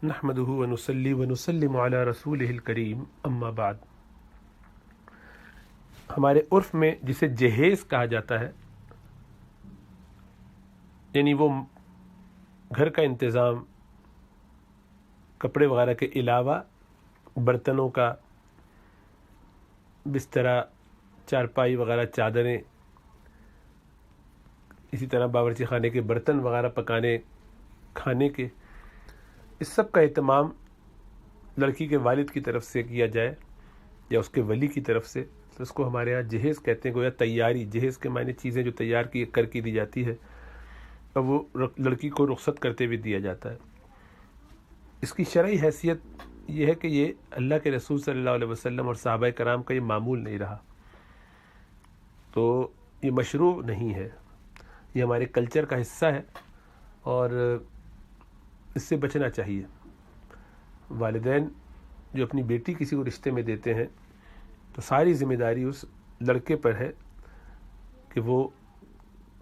نحمده ونصلي ونسلم علی رسولہ الکریم اما بعد۔ ہمارے عرف میں جسے جہیز کہا جاتا ہے، یعنی وہ گھر کا انتظام، کپڑے وغیرہ کے علاوہ برتنوں کا، بسترا، چارپائی وغیرہ، چادریں، اسی طرح باورچی خانے کے برتن وغیرہ، پکانے کھانے کے، اس سب کا اہتمام لڑکی کے والد کی طرف سے کیا جائے یا اس کے ولی کی طرف سے، تو اس کو ہمارے ہاں جہیز کہتے ہیں۔ گویا تیاری، جہیز کے معنی چیزیں جو تیار کر کے دی جاتی ہے اور وہ لڑکی کو رخصت کرتے ہوئے دیا جاتا ہے۔ اس کی شرعی حیثیت یہ ہے کہ یہ اللہ کے رسول صلی اللہ علیہ وسلم اور صحابہ کرام کا یہ معمول نہیں رہا، تو یہ مشروع نہیں ہے، یہ ہمارے کلچر کا حصہ ہے اور اس سے بچنا چاہیے۔ والدین جو اپنی بیٹی کسی کو رشتے میں دیتے ہیں تو ساری ذمہ داری اس لڑکے پر ہے کہ وہ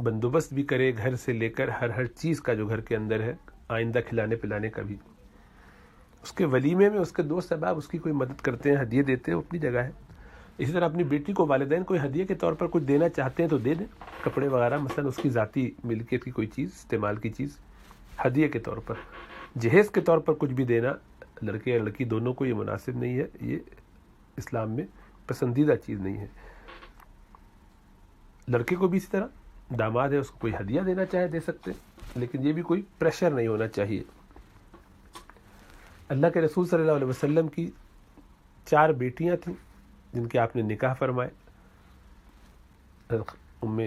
بندوبست بھی کرے، گھر سے لے کر ہر چیز کا جو گھر کے اندر ہے، آئندہ کھلانے پلانے کا بھی۔ اس کے ولیمے میں اس کے دوست احباب اس کی کوئی مدد کرتے ہیں، ہدیے دیتے ہیں، اپنی جگہ ہے۔ اسی طرح اپنی بیٹی کو والدین کوئی ہدیے کے طور پر کچھ دینا چاہتے ہیں تو دے دیں، کپڑے وغیرہ، مثلا اس کی ذاتی ملکیت کی کوئی چیز، استعمال کی چیز، ہدیے کے طور پر۔ جہیز کے طور پر کچھ بھی دینا لڑکے یا لڑکی دونوں کو یہ مناسب نہیں ہے، یہ اسلام میں پسندیدہ چیز نہیں ہے۔ لڑکے کو بھی اسی طرح، داماد ہے، اس کو کوئی ہدیہ دینا چاہے دے سکتے، لیکن یہ بھی کوئی پریشر نہیں ہونا چاہیے۔ اللہ کے رسول صلی اللہ علیہ وسلم کی 4 بیٹیاں تھیں جن کے آپ نے نکاح فرمائے، ام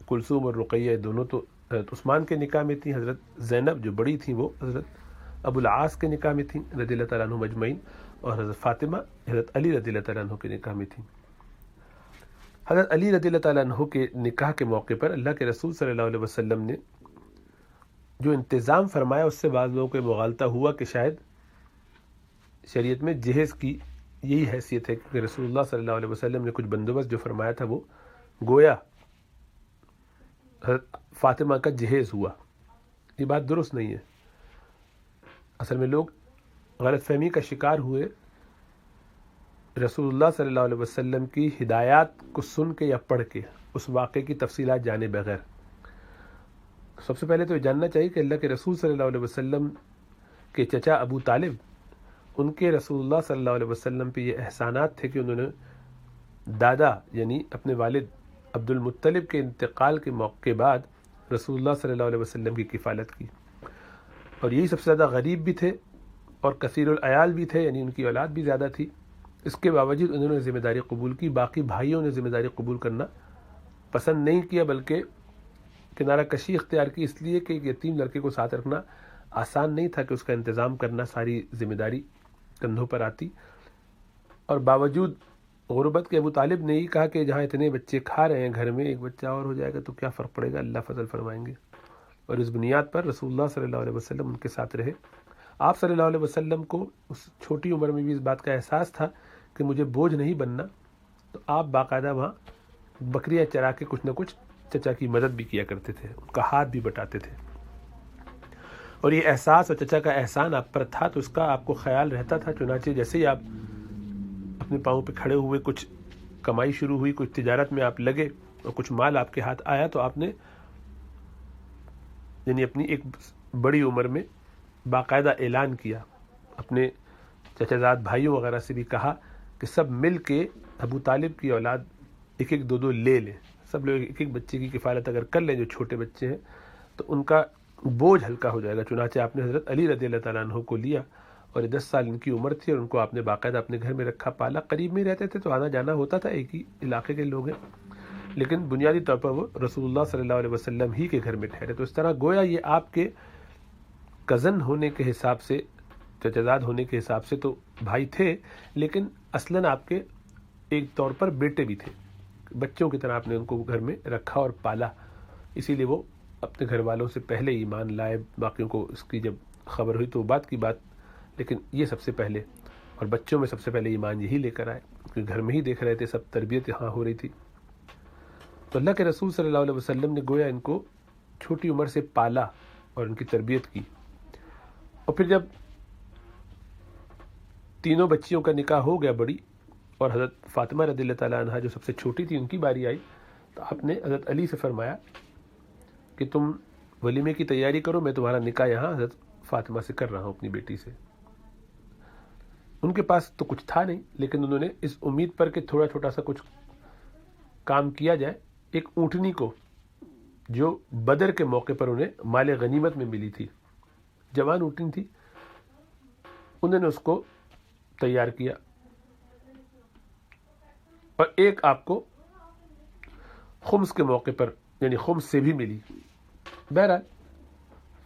کلثوم اور رقیہ دونوں تو حضرت عثمان کے نکاح میں تھیں، حضرت زینب جو بڑی تھیں وہ حضرت ابو العاص کے نکاح میں تھیں رضی اللہ تعالیٰ عنہ مجمعین، اور حضرت فاطمہ حضرت علی رضی اللہ تعالیٰ عنہ کے نکاح میں تھیں۔ حضرت علی رضی اللہ تعالیٰ عنہ کے نکاح کے موقع پر اللہ کے رسول صلی اللہ علیہ وسلم نے جو انتظام فرمایا اس سے بعض لوگوں کو مغالطہ ہوا کہ شاید شریعت میں جہیز کی یہی حیثیت ہے کہ رسول اللہ صلی اللہ علیہ وسلم نے کچھ بندوبست جو فرمایا تھا وہ گویا حضرت فاطمہ کا جہیز ہوا۔ یہ بات درست نہیں ہے۔ اصل میں لوگ غلط فہمی کا شکار ہوئے، رسول اللہ صلی اللہ علیہ وسلم کی ہدایات کو سن کے یا پڑھ کے اس واقعے کی تفصیلات جانے بغیر۔ سب سے پہلے تو یہ جاننا چاہیے کہ اللہ کے رسول صلی اللہ علیہ وسلم کے چچا ابو طالب، ان کے رسول اللہ صلی اللہ علیہ وسلم پہ یہ احسانات تھے کہ انہوں نے دادا یعنی اپنے والد عبد المطلب کے انتقال کے موقع بعد رسول اللہ صلی اللہ علیہ وسلم کی کفالت کی، اور یہی سب سے زیادہ غریب بھی تھے اور کثیر العیال بھی تھے، یعنی ان کی اولاد بھی زیادہ تھی۔ اس کے باوجود انہوں نے ذمہ داری قبول کی۔ باقی بھائیوں نے ذمہ داری قبول کرنا پسند نہیں کیا، بلکہ کنارہ کشی اختیار کی، اس لیے کہ ایک یتیم لڑکے کو ساتھ رکھنا آسان نہیں تھا کہ اس کا انتظام کرنا، ساری ذمہ داری کندھوں پر آتی۔ اور باوجود غربت کے ابو طالب نے یہ کہا کہ جہاں اتنے بچے کھا رہے ہیں گھر میں، ایک بچہ اور ہو جائے گا تو کیا فرق پڑے گا، اللہ فضل فرمائیں گے۔ اور اس بنیاد پر رسول اللہ صلی اللہ علیہ وسلم ان کے ساتھ رہے۔ آپ صلی اللہ علیہ وسلم کو اس چھوٹی عمر میں بھی اس بات کا احساس تھا کہ مجھے بوجھ نہیں بننا، تو آپ باقاعدہ وہاں بکریاں چرا کے کچھ نہ کچھ چچا کی مدد بھی کیا کرتے تھے، ان کا ہاتھ بھی بٹاتے تھے۔ اور یہ احساس اور چچا کا احسان آپ پر تھا تو اس کا آپ کو خیال رہتا تھا، چنانچہ جیسے ہی آپ اپنے پاؤں پہ کھڑے ہوئے، کچھ کمائی شروع ہوئی، کچھ تجارت میں آپ لگے اور کچھ مال آپ کے ہاتھ آیا، تو آپ نے یعنی اپنی ایک بڑی عمر میں باقاعدہ اعلان کیا، اپنے چچا زاد بھائیوں وغیرہ سے بھی کہا کہ سب مل کے ابو طالب کی اولاد ایک ایک دو لے لیں، سب لوگ ایک ایک بچے کی کفالت اگر کر لیں جو چھوٹے بچے ہیں تو ان کا بوجھ ہلکا ہو جائے گا۔ چنانچہ آپ نے حضرت علی رضی اللہ تعالیٰ عنہ کو لیا، اور 10 سال ان کی عمر تھی، اور ان کو آپ نے باقاعدہ اپنے گھر میں رکھا، پالا۔ قریب میں رہتے تھے تو آنا جانا ہوتا تھا، ایک ہی علاقے کے لوگ ہیں، لیکن بنیادی طور پر وہ رسول اللہ صلی اللہ علیہ وسلم ہی کے گھر میں ٹھہرے۔ تو اس طرح گویا یہ آپ کے کزن ہونے کے حساب سے، چچازاد ہونے کے حساب سے تو بھائی تھے، لیکن اصلاً آپ کے ایک طور پر بیٹے بھی تھے، بچوں کی طرح آپ نے ان کو گھر میں رکھا اور پالا۔ اسی لیے وہ اپنے گھر والوں سے پہلے ایمان لائے، باقیوں کو اس کی جب خبر ہوئی تو بات کی بات، لیکن یہ سب سے پہلے، اور بچوں میں سب سے پہلے ایمان یہی لے کر آئے، کیونکہ گھر میں ہی دیکھ رہے تھے، سب تربیت یہاں ہو رہی تھی۔ تو اللہ کے رسول صلی اللہ علیہ وسلم نے گویا ان کو چھوٹی عمر سے پالا اور ان کی تربیت کی، اور پھر جب تینوں بچیوں کا نکاح ہو گیا بڑی، اور حضرت فاطمہ رضی اللہ تعالیٰ عنہ جو سب سے چھوٹی تھی ان کی باری آئی، تو آپ نے حضرت علی سے فرمایا کہ تم ولیمے کی تیاری کرو، میں تمہارا نکاح یہاں حضرت فاطمہ سے کر رہا ہوں، اپنی بیٹی سے۔ ان کے پاس تو کچھ تھا نہیں، لیکن انہوں نے اس امید پر کہ تھوڑا چھوٹا سا کچھ کام کیا جائے، ایک اونٹنی کو جو بدر کے موقع پر انہیں مال غنیمت میں ملی تھی، جوان اونٹنی تھی، انہوں نے اس کو تیار کیا، اور ایک آپ کو خمس کے موقع پر یعنی خمس سے بھی ملی۔ بہرحال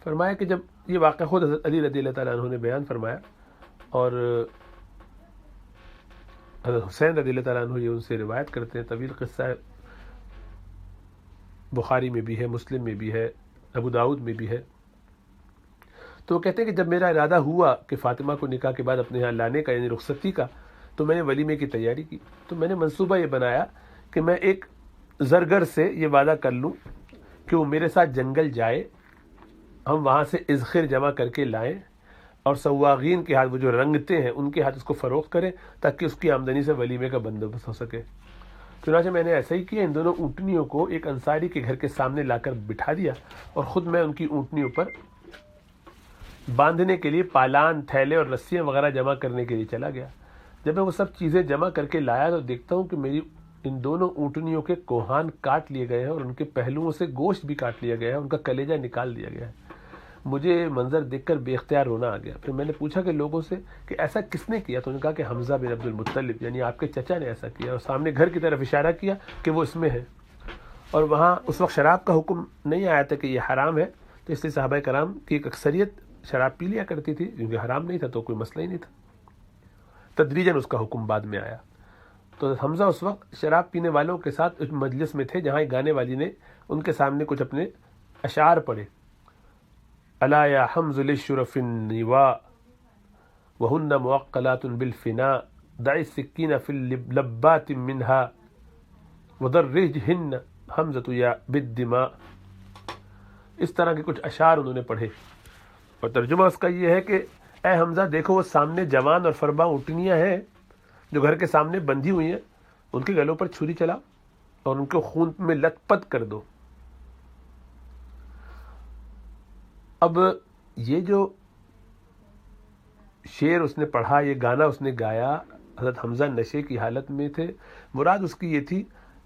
فرمایا کہ جب یہ واقعہ خود حضرت علی رضی اللہ تعالیٰ عنہ نے بیان فرمایا، اور حضرت حسین رضی اللہ تعالیٰ عنہ یہ ان سے روایت کرتے ہیں، طویل قصہ ہے، بخاری میں بھی ہے، مسلم میں بھی ہے، ابو داؤد میں بھی ہے۔ تو وہ کہتے ہیں کہ جب میرا ارادہ ہوا کہ فاطمہ کو نکاح کے بعد اپنے یہاں لانے کا یعنی رخصتی کا، تو میں نے ولیمے کی تیاری کی۔ تو میں نے منصوبہ یہ بنایا کہ میں ایک زرگر سے یہ وعدہ کر لوں کہ وہ میرے ساتھ جنگل جائے، ہم وہاں سے اذخر جمع کر کے لائیں، اور سواغین کے ہاتھ، وہ جو رنگتے ہیں ان کے ہاتھ اس کو فروخت کریں، تاکہ اس کی آمدنی سے ولیمے کا بندوبست ہو سکے۔ چنانچہ میں نے ایسا ہی کیا، ان دونوں اونٹنیوں کو ایک انصاری کے گھر کے سامنے لا کر بٹھا دیا، اور خود میں ان کی اونٹنیوں پر باندھنے کے لیے پالان، تھیلے اور رسیاں وغیرہ جمع کرنے کے لیے چلا گیا۔ جب میں وہ سب چیزیں جمع کر کے لایا تو دیکھتا ہوں کہ میری ان دونوں اونٹنیوں کے کوہان کاٹ لیے گئے ہیں، اور ان کے پہلوؤں سے گوشت بھی کاٹ لیا گیا ہے، ان کا کلیجہ نکال دیا گیا ہے۔ مجھے منظر دیکھ کر بے اختیار رونا آ گیا۔ پھر میں نے پوچھا کہ لوگوں سے کہ ایسا کس نے کیا، تو انہوں نے کہا کہ حمزہ بن عبد المطلب یعنی آپ کے چچا نے ایسا کیا، اور سامنے گھر کی طرف اشارہ کیا کہ وہ اس میں ہے، اور وہاں اس وقت شراب کا حکم نہیں آیا تھا کہ یہ حرام ہے، تو اس لیے صحابہ کرام کی ایک اکثریت شراب پی لیا کرتی تھی، کیونکہ حرام نہیں تھا تو کوئی مسئلہ ہی نہیں تھا۔ تدریجاً اس کا حکم بعد میں آیا۔ تو حمزہ اس وقت شراب پینے والوں کے ساتھ اس مجلس میں تھے جہاں گانے والی نے ان کے سامنے کچھ اپنے اشعار پڑھے، الا یا حمز للشرف النواء وهن موقلات بالفناء دع السكين في اللبات منها ودرجهن حمزة یا بالدماء۔ اس طرح کے کچھ اشعار انہوں نے پڑھے، اور ترجمہ اس کا یہ ہے کہ اے حمزہ دیکھو وہ سامنے جوان اور فربا اونٹنیاں ہیں جو گھر کے سامنے بندھی ہوئی ہیں، ان کے گلوں پر چھری چلا اور ان کو خون میں لت پت کر دو۔ اب یہ جو شعر اس نے پڑھا، یہ گانا اس نے گایا، حضرت حمزہ نشے کی حالت میں تھے۔ مراد اس کی یہ تھی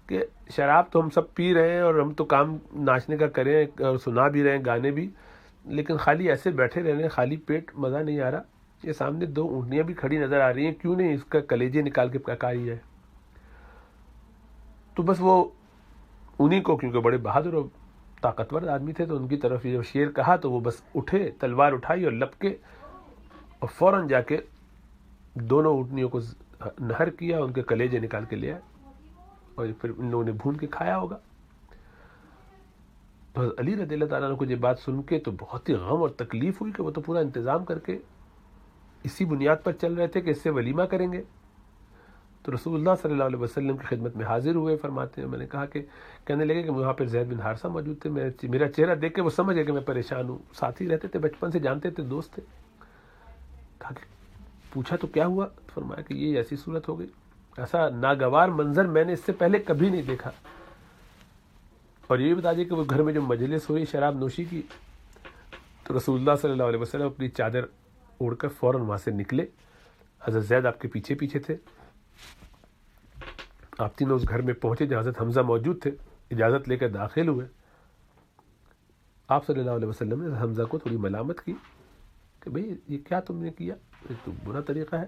کہ شراب تو ہم سب پی رہے ہیں اور ہم تو کام ناچنے کا کریں اور سنا بھی رہے ہیں گانے بھی، لیکن خالی ایسے بیٹھے رہنے، خالی پیٹ مزہ نہیں آ رہا۔ یہ سامنے دو اونٹنیاں بھی کھڑی نظر آ رہی ہیں، کیوں نہیں اس کا کلیجے نکال کے پکائی جائے۔ تو بس وہ انہی کو، کیونکہ بڑے بہادر اور طاقتور آدمی تھے، تو ان کی طرف یہ شعر کہا تو وہ بس اٹھے، تلوار اٹھائی اور لپکے، اور فوراً جا کے دونوں اونٹنیوں کو نہر کیا، ان کے کلیجے نکال کے لے آئے، اور پھر ان لوگوں نے بھون کے کھایا ہوگا۔ تو حضرت علی رضی اللہ تعالیٰ عنہ کو یہ بات سن کے تو بہت ہی غم اور تکلیف ہوئی کہ وہ تو پورا انتظام کر کے اسی بنیاد پر چل رہے تھے کہ اس سے ولیمہ کریں گے۔ تو رسول اللہ صلی اللہ علیہ وسلم کی خدمت میں حاضر ہوئے، فرماتے ہیں میں نے کہا کہ کہنے لگے کہ وہاں پہ زید بن حارثہ موجود تھے، میرا چہرہ دیکھ کے وہ سمجھ گئے کہ میں پریشان ہوں، ساتھ ہی رہتے تھے، بچپن سے جانتے تھے، دوست تھے۔ کہا کہ پوچھا تو کیا ہوا؟ فرمایا کہ یہ ایسی صورت ہو گئی، ایسا ناگوار منظر میں نے اس سے پہلے کبھی نہیں دیکھا۔ اور یہ بھی بتا دیے کہ وہ گھر میں جو مجلس ہوئی شراب نوشی کی، تو رسول اللہ صلی اللہ علیہ وسلم اپنی چادر اوڑھ کر فوراً وہاں سے نکلے، حضرت زید آپ کے پیچھے پیچھے تھے۔ آپ تینوں اس گھر میں پہنچے جہاں حضرت حمزہ موجود تھے، اجازت لے کر داخل ہوئے۔ آپ صلی اللہ علیہ وسلم نے حمزہ کو تھوڑی ملامت کی کہ بھئی یہ کیا تم نے کیا، یہ تو برا طریقہ ہے،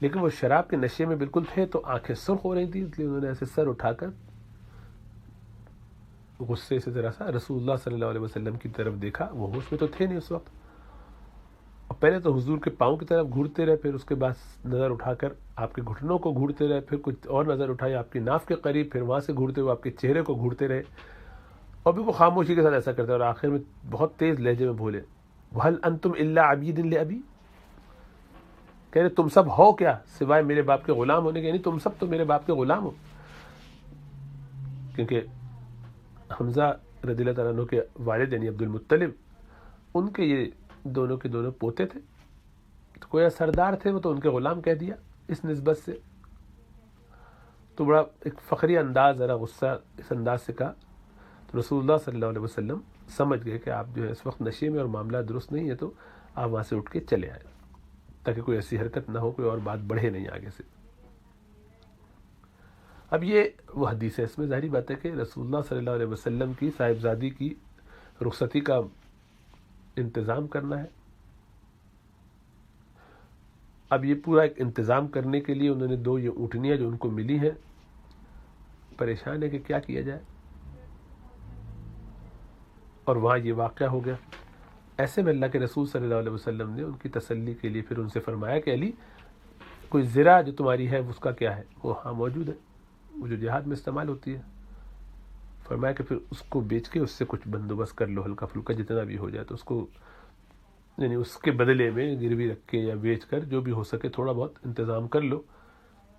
لیکن وہ شراب کے نشے میں بالکل تھے تو آنکھیں سرخ ہو رہی تھی، اس لیے انہوں نے ایسے سر اٹھا کر غصے سے ذرا سا رسول اللہ صلی اللہ علیہ وسلم کی طرف دیکھا۔ وہ ہوش میں تو تھے نہیں اس وقت، اور پہلے تو حضور کے پاؤں کی طرف گھورتے رہے، پھر اس کے بعد نظر اٹھا کر آپ کے گھٹنوں کو گھورتے رہے، پھر کچھ اور نظر اٹھائی آپ کی ناف کے قریب، پھر وہاں سے گھورتے ہوئے آپ کے چہرے کو گھورتے رہے، اور بھی وہ خاموشی کے ساتھ ایسا کرتے، اور آخر میں بہت تیز لہجے میں بولے وَهَلْ أَنْتُمْ إِلَّا عَبِيدٍ لِأَبِي، کہہ رہے تم سب ہو کیا سوائے میرے باپ کے غلام ہونے کے، یعنی تم سب تو میرے باپ کے غلام ہو۔ کیونکہ حمزہ رضی اللہ تعالیٰ عنہ کے والد یعنی عبد المطلب، ان کے یہ دونوں کے دونوں پوتے تھے، تو کوئی سردار تھے وہ تو ان کے غلام کہہ دیا اس نسبت سے، تو بڑا ایک فخری انداز، ذرا غصہ اس انداز سے کہا، تو رسول اللہ صلی اللہ علیہ وسلم سمجھ گئے کہ آپ جو ہے اس وقت نشے میں اور معاملہ درست نہیں ہے، تو آپ وہاں سے اٹھ کے چلے آئے تاکہ کوئی ایسی حرکت نہ ہو، کوئی اور بات بڑھے نہیں آگے سے۔ اب یہ وہ حدیث ہے، اس میں ظاہری بات ہے کہ رسول اللہ صلی اللہ علیہ وسلم کی صاحبزادی کی رخصتی کا انتظام کرنا ہے۔ اب یہ پورا ایک انتظام کرنے کے لیے انہوں نے 2 یہ اونٹنیاں جو ان کو ملی ہیں، پریشان ہے کہ کیا کیا جائے، اور وہاں یہ واقعہ ہو گیا۔ ایسے میں اللہ کے رسول صلی اللہ علیہ وسلم نے ان کی تسلی کے لیے پھر ان سے فرمایا کہ علی، کوئی زرہ جو تمہاری ہے اس کا کیا ہے؟ وہ ہاں موجود ہے، وہ جو جہاد میں استعمال ہوتی ہے۔ فرمایا کہ پھر اس کو بیچ کے اس سے کچھ بندوبست کر لو، ہلکا پھلکا جتنا بھی ہو جائے، تو اس کو یعنی اس کے بدلے میں گروی رکھ کے یا بیچ کر جو بھی ہو سکے تھوڑا بہت انتظام کر لو،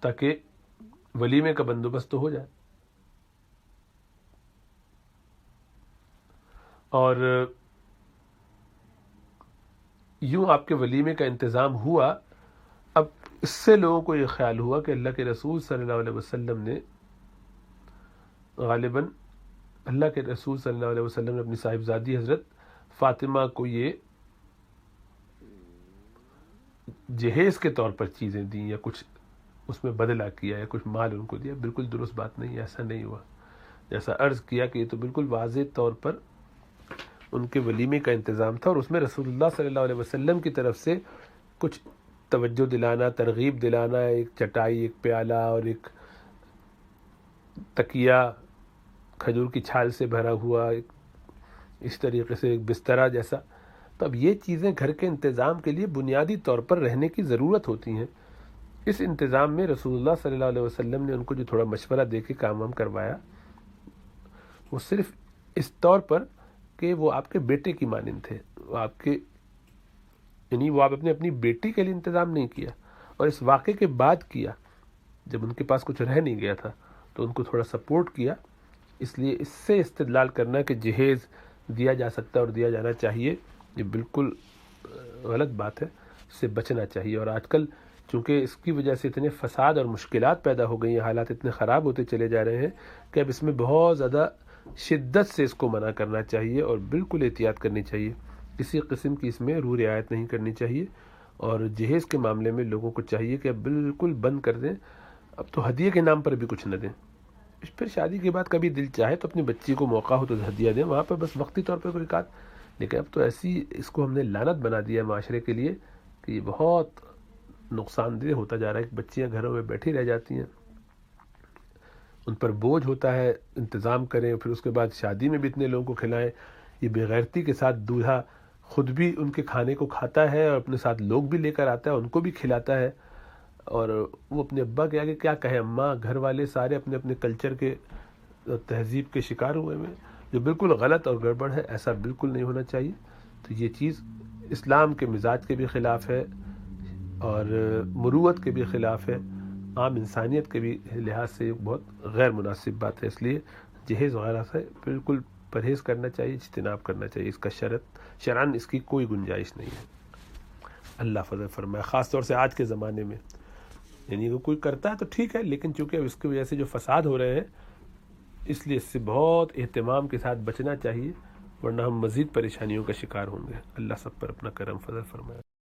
تاکہ ولیمے کا بندوبست تو ہو جائے۔ اور یوں آپ کے ولیمے کا انتظام ہوا۔ اب اس سے لوگوں کو یہ خیال ہوا کہ اللہ کے رسول صلی اللہ علیہ وسلم نے غالباً اللہ کے رسول صلی اللہ علیہ وسلم نے اپنی صاحبزادی حضرت فاطمہ کو یہ جہیز کے طور پر چیزیں دیں یا کچھ اس میں بدلہ کیا یا کچھ مال ان کو دیا۔ بالکل درست بات نہیں، ایسا نہیں ہوا۔ جیسا عرض کیا کہ یہ تو بالکل واضح طور پر ان کے ولیمے کا انتظام تھا، اور اس میں رسول اللہ صلی اللہ علیہ وسلم کی طرف سے کچھ توجہ دلانا، ترغیب دلانا، ایک چٹائی، ایک پیالہ اور ایک تکیہ کھجور کی چھال سے بھرا ہوا، اس طریقے سے ایک بسترا جیسا۔ تو اب یہ چیزیں گھر کے انتظام کے لیے بنیادی طور پر رہنے کی ضرورت ہوتی ہیں۔ اس انتظام میں رسول اللہ صلی اللہ علیہ وسلم نے ان کو جو تھوڑا مشورہ دے کے کام کروایا، وہ صرف اس طور پر کہ وہ آپ کے بیٹے کی مانند تھے، وہ آپ کے یعنی وہ آپ اپنی بیٹی کے لیے انتظام نہیں کیا، اور اس واقعے کے بعد کیا جب ان کے پاس کچھ رہ نہیں گیا تھا تو ان کو تھوڑا سپورٹ کیا۔ اس لیے اس سے استدلال کرنا کہ جہیز دیا جا سکتا ہے اور دیا جانا چاہیے، یہ بالکل غلط بات ہے، اس سے بچنا چاہیے۔ اور آج کل چونکہ اس کی وجہ سے اتنے فساد اور مشکلات پیدا ہو گئی ہیں، حالات اتنے خراب ہوتے چلے جا رہے ہیں کہ اب اس میں بہت زیادہ شدت سے اس کو منع کرنا چاہیے اور بالکل احتیاط کرنی چاہیے۔ کسی قسم کی اس میں روح رعایت نہیں کرنی چاہیے، اور جہیز کے معاملے میں لوگوں کو چاہیے کہ اب بالکل بند کر دیں۔ اب تو ہدیے کے نام پر بھی کچھ نہ دیں، پھر شادی کے بعد کبھی دل چاہے تو اپنی بچی کو موقع ہو تو ہدیہ دیں، وہاں پر بس وقتی طور پہ کوئی کات۔ لیکن اب تو ایسی اس کو ہم نے لعنت بنا دیا ہے معاشرے کے لیے کہ یہ بہت نقصان دہ ہوتا جا رہا ہے کہ بچیاں گھروں میں بیٹھی رہ جاتی ہیں، ان پر بوجھ ہوتا ہے، انتظام کریں، پھر اس کے بعد شادی میں بھی اتنے لوگوں کو کھلائیں۔ یہ بے غیرتی کے ساتھ دولہا خود بھی ان کے کھانے کو کھاتا ہے اور اپنے ساتھ لوگ بھی لے کر آتا ہے، ان کو بھی کھلاتا ہے، اور وہ اپنے ابا کے آگے کیا کہے، اماں گھر والے سارے اپنے اپنے کلچر کے تہذیب کے شکار ہوئے ہیں، جو بالکل غلط اور گڑبڑ ہے۔ ایسا بالکل نہیں ہونا چاہیے۔ تو یہ چیز اسلام کے مزاج کے بھی خلاف ہے اور مروت کے بھی خلاف ہے، عام انسانیت کے بھی لحاظ سے بہت غیر مناسب بات ہے۔ اس لیے جہیز وغیرہ سے بالکل پرہیز کرنا چاہیے، اجتناب کرنا چاہیے، اس کا شرعاً اس کی کوئی گنجائش نہیں ہے۔ اللہ فضل فرمائے، خاص طور سے آج کے زمانے میں، یعنی کہ کوئی کرتا ہے تو ٹھیک ہے، لیکن چونکہ اس کی وجہ سے جو فساد ہو رہے ہیں، اس لیے اس سے بہت اہتمام کے ساتھ بچنا چاہیے، ورنہ ہم مزید پریشانیوں کا شکار ہوں گے۔ اللہ سب پر اپنا کرم فضل فرمائے۔